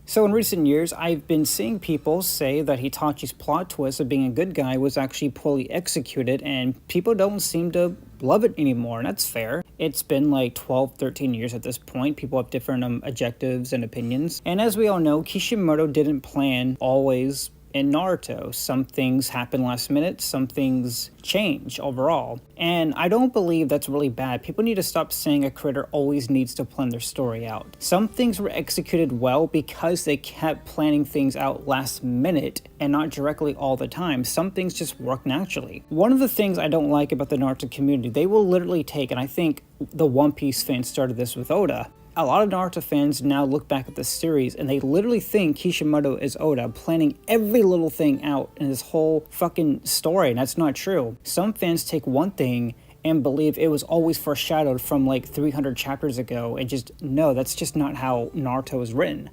So in recent years, I've been seeing people say that Hitachi's plot twist of being a good guy was actually poorly executed, and people don't seem to love it anymore, and that's fair. It's been like 12, 13 years at this point. People have different objectives and opinions. And as we all know, Kishimoto didn't plan always in Naruto. Some things happen last minute, some things change overall. And I don't believe that's really bad. People need to stop saying a creator always needs to plan their story out. Some things were executed well because they kept planning things out last minute and not directly all the time. Some things just work naturally. One of the things I don't like about the Naruto community, they will literally take, and I think the One Piece fans started this with Oda, a lot of Naruto fans now look back at the series and they literally think Kishimoto is Oda, planning every little thing out in his whole fucking story, and that's not true. Some fans take one thing and believe it was always foreshadowed from like 300 chapters ago, and just, no, that's just not how Naruto is written.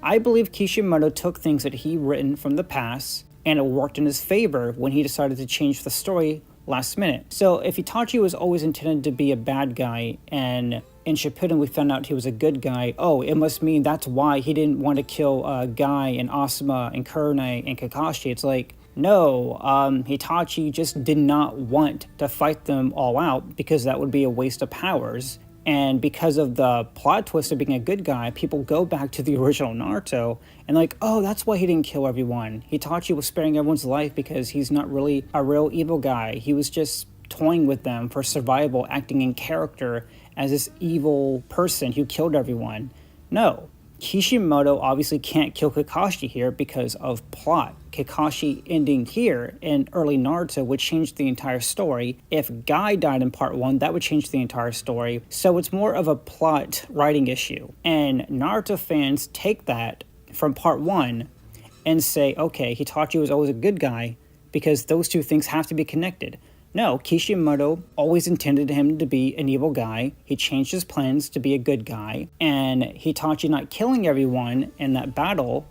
I believe Kishimoto took things that he written from the past and it worked in his favor when he decided to change the story last minute. So if Itachi was always intended to be a bad guy, and in Shippuden we found out he was a good guy, oh, it must mean that's why he didn't want to kill Guy and Asuma and Kurenai and Kakashi. It's like, no, Itachi just did not want to fight them all out because that would be a waste of powers. And because of the plot twist of being a good guy, people go back to the original Naruto and like, oh, that's why he didn't kill everyone. Hitachi was sparing everyone's life because he's not really a real evil guy. He was just toying with them for survival, acting in character as this evil person who killed everyone. No. Kishimoto obviously can't kill Kakashi here because of plot. Kakashi ending here in early Naruto would change the entire story. If Guy died in part 1, that would change the entire story. So it's more of a plot writing issue. And Naruto fans take that from part 1 and say, okay, Hitachi was always a good guy because those two things have to be connected. No, Kishimoto always intended him to be an evil guy. He changed his plans to be a good guy. And Hitachi not killing everyone in that battle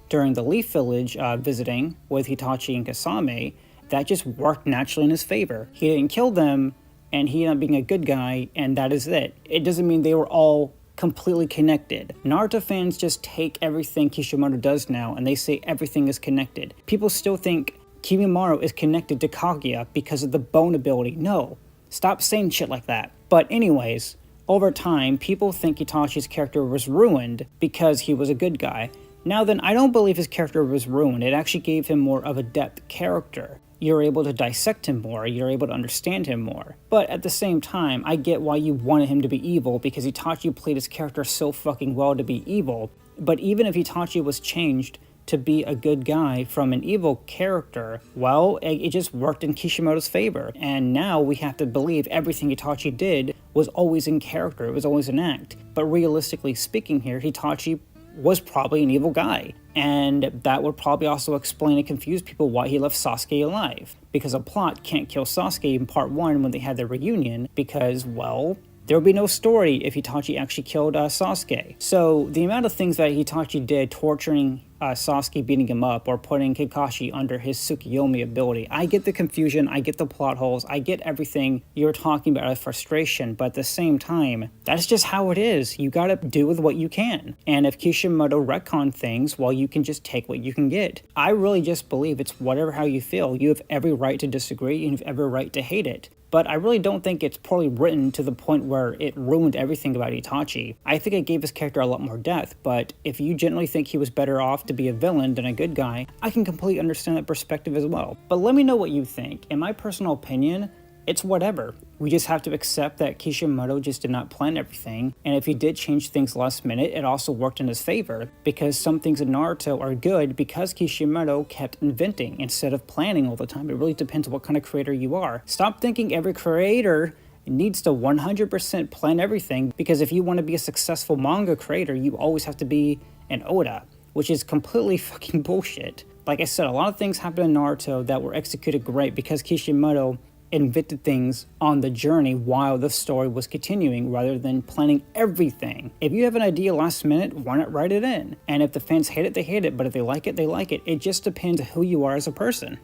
during the Leaf Village visiting with Hitachi and Kasame, that just worked naturally in his favor. He didn't kill them, and he ended up being a good guy, and that is it. It doesn't mean they were all completely connected. Naruto fans just take everything Kishimoto does now, and they say everything is connected. People still think Kimimaro is connected to Kaguya because of the bone ability. No, stop saying shit like that. But anyways, over time, people think Itachi's character was ruined because he was a good guy. Now then, I don't believe his character was ruined. It actually gave him more of a depth character. You're able to dissect him more, you're able to understand him more. But at the same time, I get why you wanted him to be evil, because Itachi played his character so fucking well to be evil. But even if Itachi was changed to be a good guy from an evil character, well, it just worked in Kishimoto's favor. And now we have to believe everything Itachi did was always in character, it was always an act. But realistically speaking here, Itachi was probably an evil guy. And that would probably also explain and confuse people why he left Sasuke alive. Because a plot can't kill Sasuke in part 1 when they had their reunion, because, well, there would be no story if Itachi actually killed Sasuke. So the amount of things that Itachi did, torturing Sasuke, beating him up, or putting Kakashi under his Tsukiyomi ability, I get the confusion, I get the plot holes, I get everything you're talking about as frustration, but at the same time, that's just how it is. You gotta do with what you can. And if Kishimoto retcon things, well, you can just take what you can get. I really just believe it's whatever how you feel. You have every right to disagree, and you have every right to hate it. But I really don't think it's poorly written to the point where it ruined everything about Itachi. I think it gave his character a lot more depth, but if you generally think he was better off to be a villain than a good guy, I can completely understand that perspective as well. But let me know what you think. In my personal opinion, it's whatever. We just have to accept that Kishimoto just did not plan everything, and if he did change things last minute, it also worked in his favor, because some things in Naruto are good because Kishimoto kept inventing instead of planning all the time. It really depends on what kind of creator you are. Stop thinking every creator needs to 100% plan everything, because if you want to be a successful manga creator, you always have to be an Oda, which is completely fucking bullshit. Like I said, a lot of things happened in Naruto that were executed great because Kishimoto invented things on the journey while the story was continuing rather than planning everything. If you have an idea last minute, why not write it in? And if the fans hate it, they hate it, but if they like it, they like it. It just depends who you are as a person.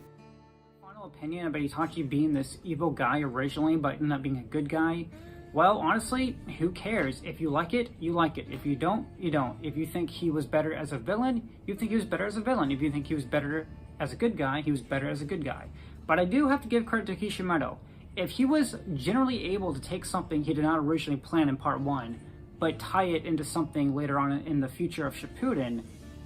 Final opinion about Itachi being this evil guy originally, but not being a good guy. Well, honestly, who cares? If you like it, you like it. If you don't, you don't. If you think he was better as a villain, you think he was better as a villain. If you think he was better as a good guy, he was better as a good guy. But I do have to give credit to Kishimoto. If he was generally able to take something he did not originally plan in part 1, but tie it into something later on in the future of Shippuden,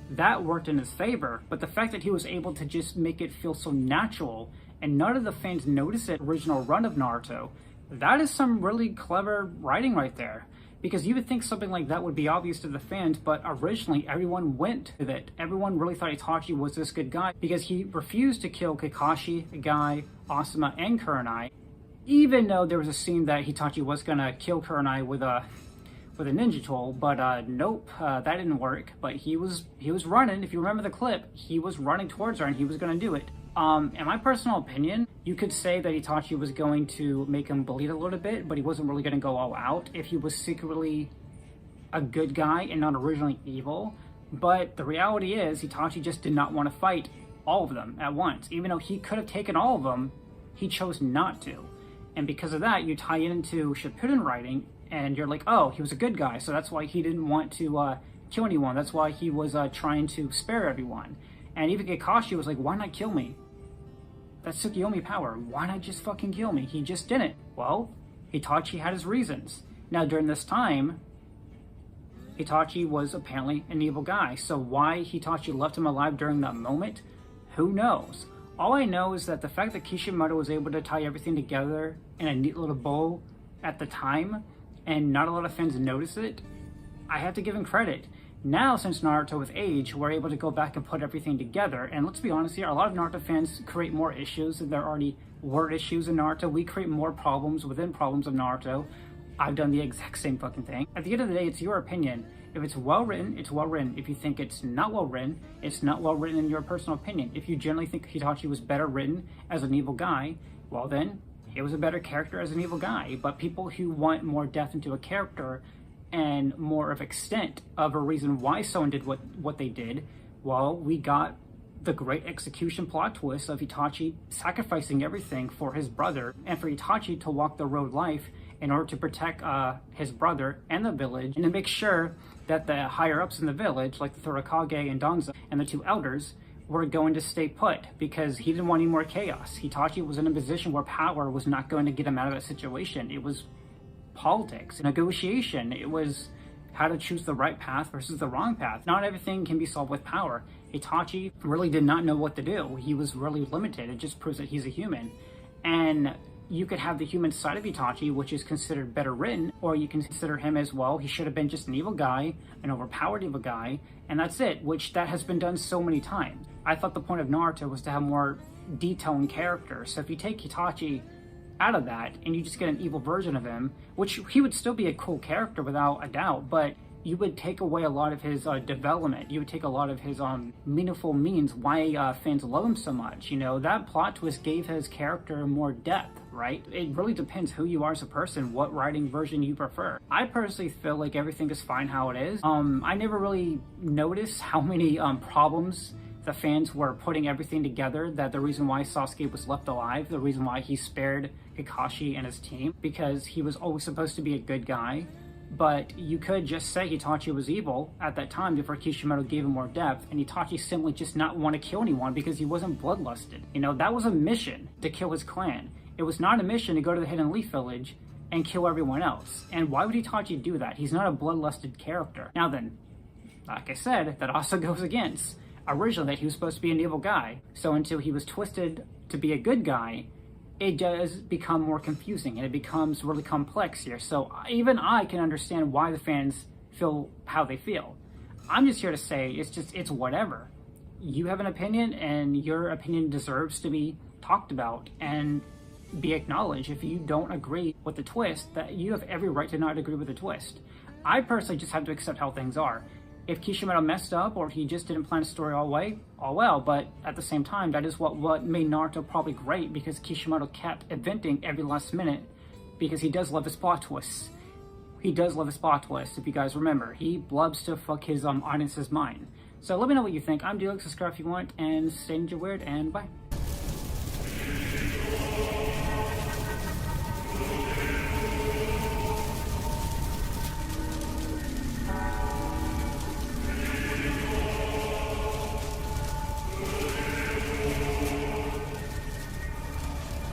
that worked in his favor. But the fact that he was able to just make it feel so natural and none of the fans notice it original run of Naruto, that is some really clever writing right there. Because you would think something like that would be obvious to the fans, but originally everyone went with it. Everyone really thought Itachi was this good guy because he refused to kill Kakashi, Guy, Asuma, and Kurenai, even though there was a scene that Itachi was gonna kill Kurenai with a ninja tool, but nope, that didn't work. But he was running. If you remember the clip, he was running towards her and he was gonna do it. In my personal opinion, you could say that Itachi was going to make him bleed a little bit, but he wasn't really going to go all out if he was secretly a good guy and not originally evil. But the reality is, Itachi just did not want to fight all of them at once. Even though he could have taken all of them, he chose not to. And because of that, you tie it into Shippuden writing, and you're like, oh, he was a good guy, so that's why he didn't want to kill anyone. That's why he was trying to spare everyone. And even Kakashi was like, why not kill me? That's Tsukiyomi power. Why not just fucking kill me? He just didn't. Well, Itachi had his reasons. Now, during this time, Itachi was apparently an evil guy. So why Itachi left him alive during that moment, who knows? All I know is that the fact that Kishimoto was able to tie everything together in a neat little bow at the time, and not a lot of fans notice it, I have to give him credit. Now, since Naruto with age, we're able to go back and put everything together. And let's be honest here, a lot of Naruto fans create more issues than there already were issues in Naruto. We create more problems within problems of Naruto. I've done the exact same fucking thing. At the end of the day, it's your opinion. If it's well written, it's well written. If you think it's not well written, it's not well written in your personal opinion. If you generally think Itachi was better written as an evil guy, well then, he was a better character as an evil guy. But people who want more depth into a character and more of extent of a reason why someone did what they did, well, we got the great execution plot twist of Itachi sacrificing everything for his brother, and for Itachi to walk the road life in order to protect his brother and the village, and to make sure that the higher-ups in the village, like the Torakage and Danzo and the two elders, were going to stay put because he didn't want any more chaos. Itachi was in a position where power was not going to get him out of that situation. It was politics, negotiation. It was how to choose the right path versus the wrong path. Not everything can be solved with power. Itachi really did not know what to do. He was really limited. It just proves that he's a human. And you could have the human side of Itachi, which is considered better written, or you can consider him as, well, he should have been just an evil guy, an overpowered evil guy, and that's it, which that has been done so many times. I thought the point of Naruto was to have more detail in character. So if you take Itachi out of that and you just get an evil version of him, which he would still be a cool character without a doubt, but you would take away a lot of his development. You would take a lot of his meaningful means why fans love him so much. You know, that plot twist gave his character more depth, right? It really depends who you are as a person, what writing version you prefer. I personally feel like everything is fine how it is. I never really noticed how many problems the fans were putting everything together, that the reason why Sasuke was left alive, the reason why he spared Kakashi and his team, because he was always supposed to be a good guy. But you could just say Itachi was evil at that time before Kishimoto gave him more depth, and Itachi simply just not want to kill anyone because he wasn't bloodlusted. You know, that was a mission to kill his clan. It was not a mission to go to the Hidden Leaf Village and kill everyone else. And why would Itachi do that? He's not a bloodlusted character. Now then, like I said, that also goes against originally that he was supposed to be an evil guy. So until he was twisted to be a good guy, it does become more confusing and it becomes really complex here. So even I can understand why the fans feel how they feel. I'm just here to say it's whatever. You have an opinion and your opinion deserves to be talked about and be acknowledged. If you don't agree with the twist, that you have every right to not agree with the twist. I personally just have to accept how things are. If Kishimoto messed up or he just didn't plan a story all well, but at the same time, that is what made Naruto probably great, because Kishimoto kept inventing every last minute, because he does love his plot twists. He does love his plot twists, if you guys remember. He loves to fuck his audience's mind. So let me know what you think. I'm Felix, subscribe if you want, and stay ninja weird, and bye.